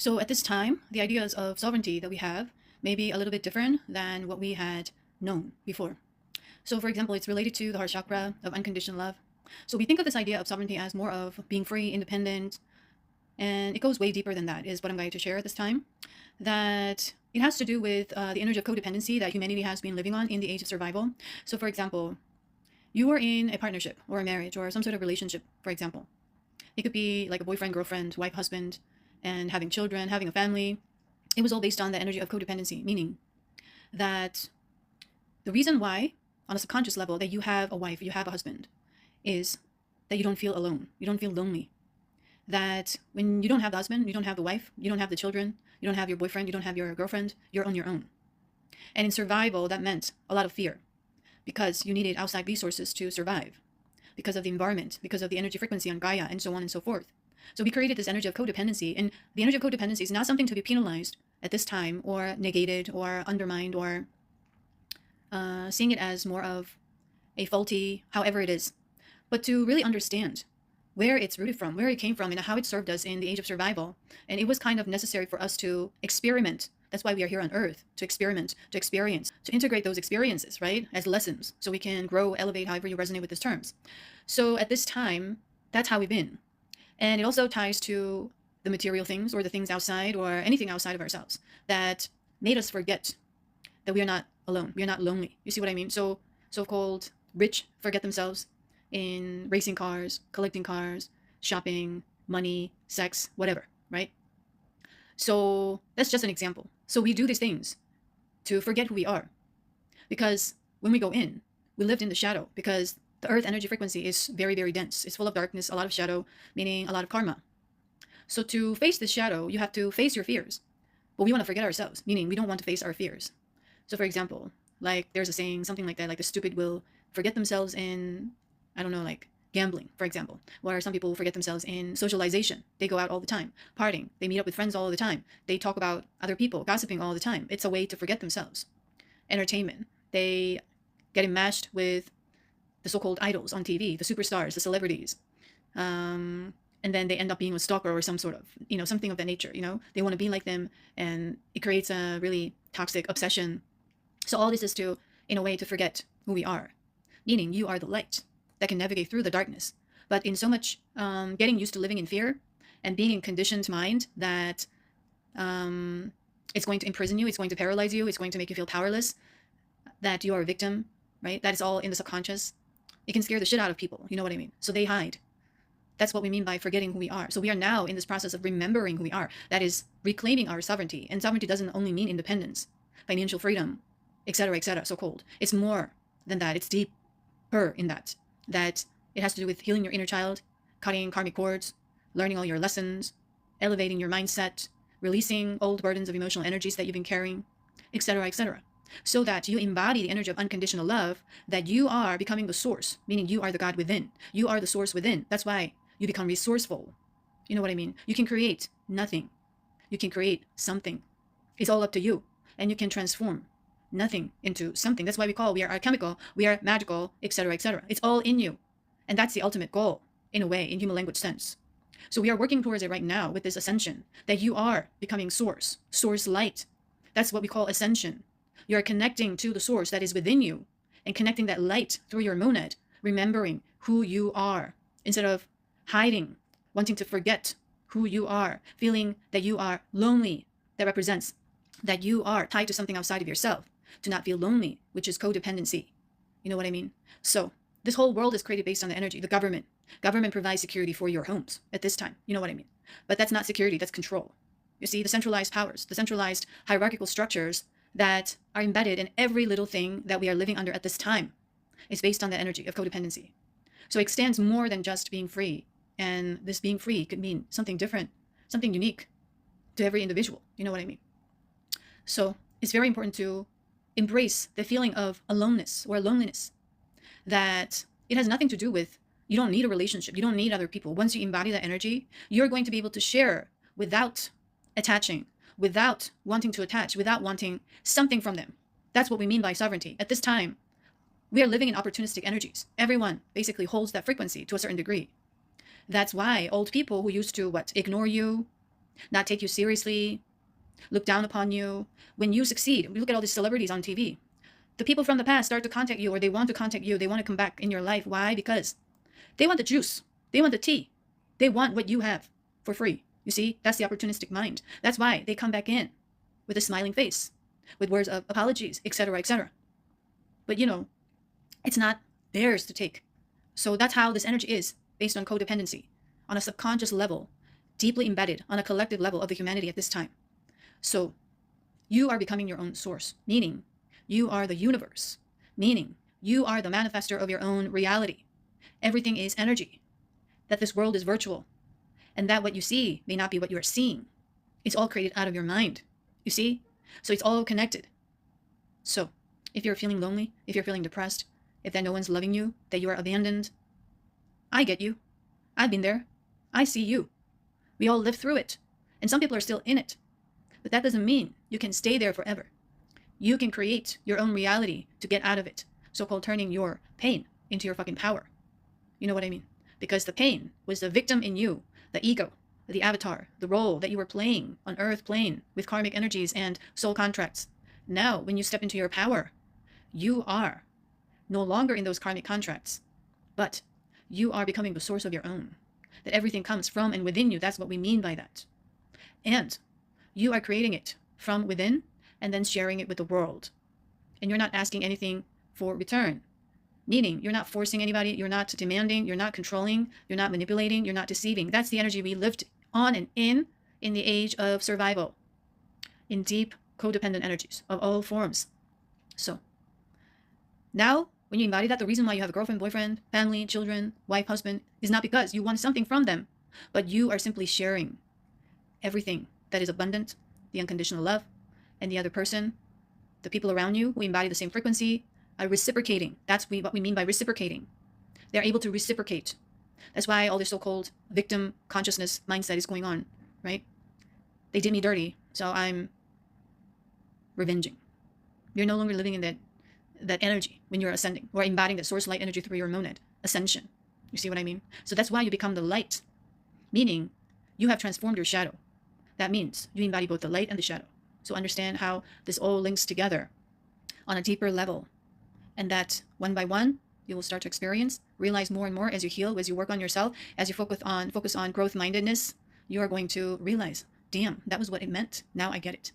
So at this time, the ideas of sovereignty that we have may be a little bit different than what we had known before. So for example, it's related to the heart chakra of unconditional love. So we think of this idea of sovereignty as more of being free, independent, and it goes way deeper than that, is what I'm going to share at this time. That it has to do with the energy of codependency that humanity has been living on in the age of survival. So for example, you are in a partnership or a marriage or some sort of relationship, for example. It could be like a boyfriend, girlfriend, wife, husband, and having children, having a family. It was all based on the energy of codependency, meaning that the reason why, on a subconscious level, that you have a wife, you have a husband, is that you don't feel alone. You don't feel lonely. That when you don't have the husband, you don't have the wife, you don't have the children, you don't have your boyfriend, you don't have your girlfriend, you're on your own. And in survival, that meant a lot of fear because you needed outside resources to survive, because of the environment, because of the energy frequency on Gaia, and so on and so forth. So we created this energy of codependency, and the energy of codependency is not something to be penalized at this time or negated or undermined or seeing it as more of a faulty, however it is, but to really understand where it's rooted from, where it came from, and how it served us in the age of survival. And it was kind of necessary for us to experiment. That's why we are here on Earth, to experiment, to experience, to integrate those experiences, right, as lessons, so we can grow, elevate, however you resonate with these terms. So at this time, that's how we've been. And it also ties to the material things or the things outside or anything outside of ourselves that made us forget that we are not alone. We are not lonely. You see what I mean? So so-called rich forget themselves in racing cars, collecting cars, shopping, money, sex, whatever, right? So that's just an example. So we do these things to forget who we are. Because when we go in, we lived in the shadow because the earth energy frequency is very, very dense. It's full of darkness, a lot of shadow, meaning a lot of karma. So to face this shadow, you have to face your fears. But we want to forget ourselves, meaning we don't want to face our fears. So for example, like there's a saying, something like that, like the stupid will forget themselves in, I don't know, like gambling, for example, where some people forget themselves in socialization. They go out all the time, partying. They meet up with friends all the time. They talk about other people, gossiping all the time. It's a way to forget themselves. Entertainment. They get enmeshed with the so-called idols on TV, the superstars, the celebrities. And then they end up being a stalker or some sort of, something of that nature, They want to be like them, and it creates a really toxic obsession. So all this is to, in a way, to forget who we are, meaning you are the light that can navigate through the darkness. But in so much getting used to living in fear and being in conditioned mind that it's going to imprison you, it's going to paralyze you, it's going to make you feel powerless, that you are a victim, right? That is all in the subconscious. It can scare the shit out of people, you know what I mean? So they hide. That's what we mean by forgetting who we are. So we are now in this process of remembering who we are. That is reclaiming our sovereignty. And sovereignty doesn't only mean independence, financial freedom, etc., so-called. It's more than that. It's deeper in that it has to do with healing your inner child, cutting karmic cords, learning all your lessons, elevating your mindset, releasing old burdens of emotional energies that you've been carrying, etc., so that you embody the energy of unconditional love, that you are becoming the source, meaning you are the God within. You are the source within. That's why you become resourceful. You know what I mean? You can create nothing. You can create something. It's all up to you. And you can transform nothing into something. That's why we are alchemical, we are magical, etc. It's all in you. And that's the ultimate goal, in a way, in human language sense. So we are working towards it right now with this ascension, that you are becoming source light. That's what we call ascension. You are connecting to the source that is within you and connecting that light through your monad, remembering who you are instead of hiding, wanting to forget who you are, feeling that you are lonely. That represents that you are tied to something outside of yourself, to not feel lonely, which is codependency. You know what I mean? So this whole world is created based on the energy. The government provides security for your homes at this time. You know what I mean? But that's not security, that's control. You see, the centralized powers, the centralized hierarchical structures that are embedded in every little thing that we are living under at this time is based on the energy of codependency. So it extends more than just being free. And this being free could mean something different, something unique to every individual. You know what I mean? So it's very important to embrace the feeling of aloneness or loneliness, that it has nothing to do with, you don't need a relationship, you don't need other people. Once you embody that energy, you're going to be able to share without attaching, without wanting to attach, without wanting something from them. That's what we mean by sovereignty. At this time, we are living in opportunistic energies. Everyone basically holds that frequency to a certain degree. That's why old people who used to ignore you, not take you seriously, look down upon you. When you succeed, we look at all these celebrities on TV. The people from the past start to contact you, or they want to contact you. They want to come back in your life. Why? Because they want the juice. They want the tea. They want what you have for free. You see, that's the opportunistic mind. That's why they come back in with a smiling face, with words of apologies, etc., etc. But you know, it's not theirs to take. So that's how this energy is based on codependency, on a subconscious level, deeply embedded on a collective level of the humanity at this time. So you are becoming your own source, meaning you are the universe, meaning you are the manifester of your own reality. Everything is energy, that this world is virtual, and that what you see may not be what you are seeing. It's all created out of your mind, you see? So it's all connected. So if you're feeling lonely, if you're feeling depressed, if that no one's loving you, that you are abandoned, I get you. I've been there. I see you. We all live through it. And some people are still in it. But that doesn't mean you can stay there forever. You can create your own reality to get out of it. So-called turning your pain into your fucking power. You know what I mean? Because the pain was the victim in you, the ego, the avatar, the role that you were playing on earth plane with karmic energies and soul contracts. Now, when you step into your power, you are no longer in those karmic contracts, but you are becoming the source of your own. That everything comes from and within you. That's what we mean by that. And you are creating it from within and then sharing it with the world. And you're not asking anything for return. Meaning you're not forcing anybody, you're not demanding, you're not controlling, you're not manipulating, you're not deceiving. That's the energy we lived on and in the age of survival, in deep codependent energies of all forms. So now when you embody that, the reason why you have a girlfriend, boyfriend, family, children, wife, husband is not because you want something from them, but you are simply sharing everything that is abundant, the unconditional love, and the other person, the people around you who embody the same frequency, are reciprocating. That's what we mean by reciprocating. They're able to reciprocate. That's why all this so-called victim consciousness mindset is going on, right? They did me dirty, so I'm revenging. You're no longer living in that energy when you're ascending, or embodying the source light energy through your monad, ascension. You see what I mean? So that's why you become the light, meaning you have transformed your shadow. That means you embody both the light and the shadow. So understand how this all links together on a deeper level, and that one by one you will start to experience, realize more and more as you heal, as you work on yourself, as you focus on growth mindedness. You are going to realize, damn, that was what it meant. Now I get it.